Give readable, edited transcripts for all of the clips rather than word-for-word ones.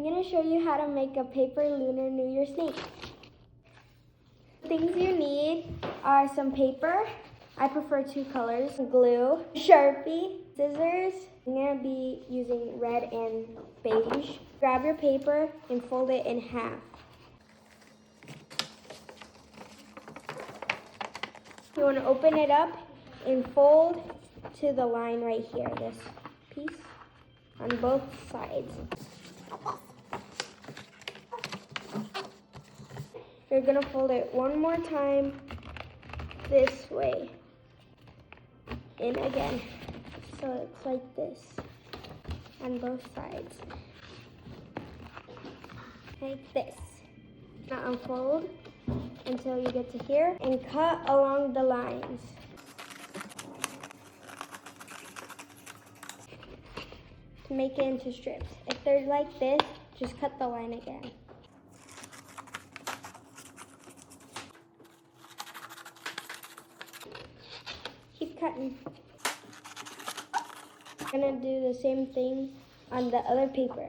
going to show you how to make a paper Lunar New Year snake. Things you need are some paper. I prefer 2 colors. Glue, Sharpie, scissors. I'm going to be using red and beige. Grab your paper and fold it in half. You want to open it up and fold to the line right here, this piece, on both sides. You're going to fold it one more time this way. And again. So it's like this on both sides. Like this. Now unfold until you get to here and cut along the lines. To make it into strips. If they're like this, just cut the line again. Keep cutting. I'm gonna do the same thing on the other paper.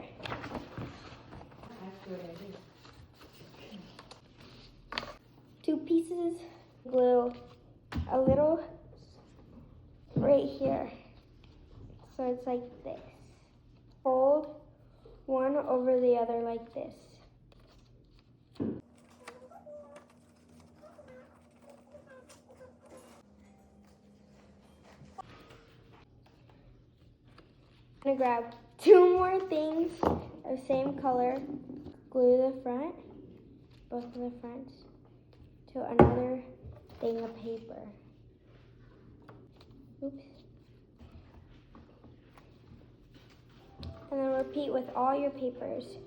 Two pieces, glue a little right here. So it's like this. Fold one over the other like this. I'm gonna grab 2 more things of same color, glue the front, both of the fronts, to another thing of paper. Oops. And then repeat with all your papers.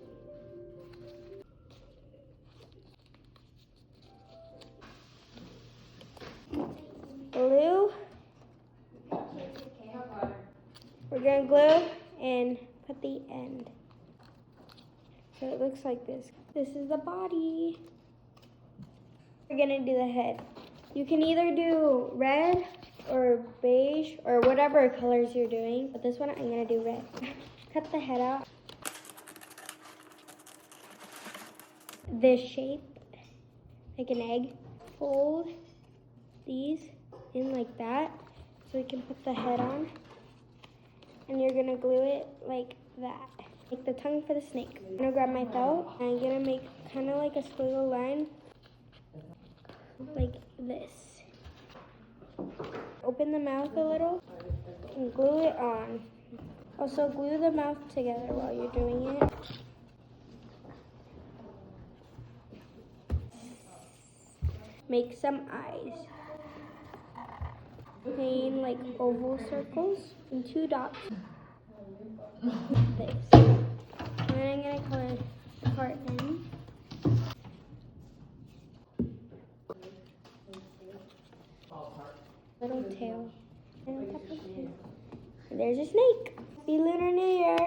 Glue. We're gonna glue and put the end. So it looks like this. This is the body. We're gonna do the head. You can either do red or beige or whatever colors you're doing, but this one I'm gonna do red. Cut the head out. This shape, like an egg. Fold these in like that so we can put the head on. And you're gonna glue it like that. Make the tongue for the snake. I'm gonna grab my felt and I'm gonna make kind of like a squiggle line, like this. Open the mouth a little and glue it on. Also glue the mouth together while you're doing it. Make some eyes. Paint like oval circles and 2 dots. This. And then I'm gonna color the part in. Little tail. And there's a snake. Happy Lunar New Year.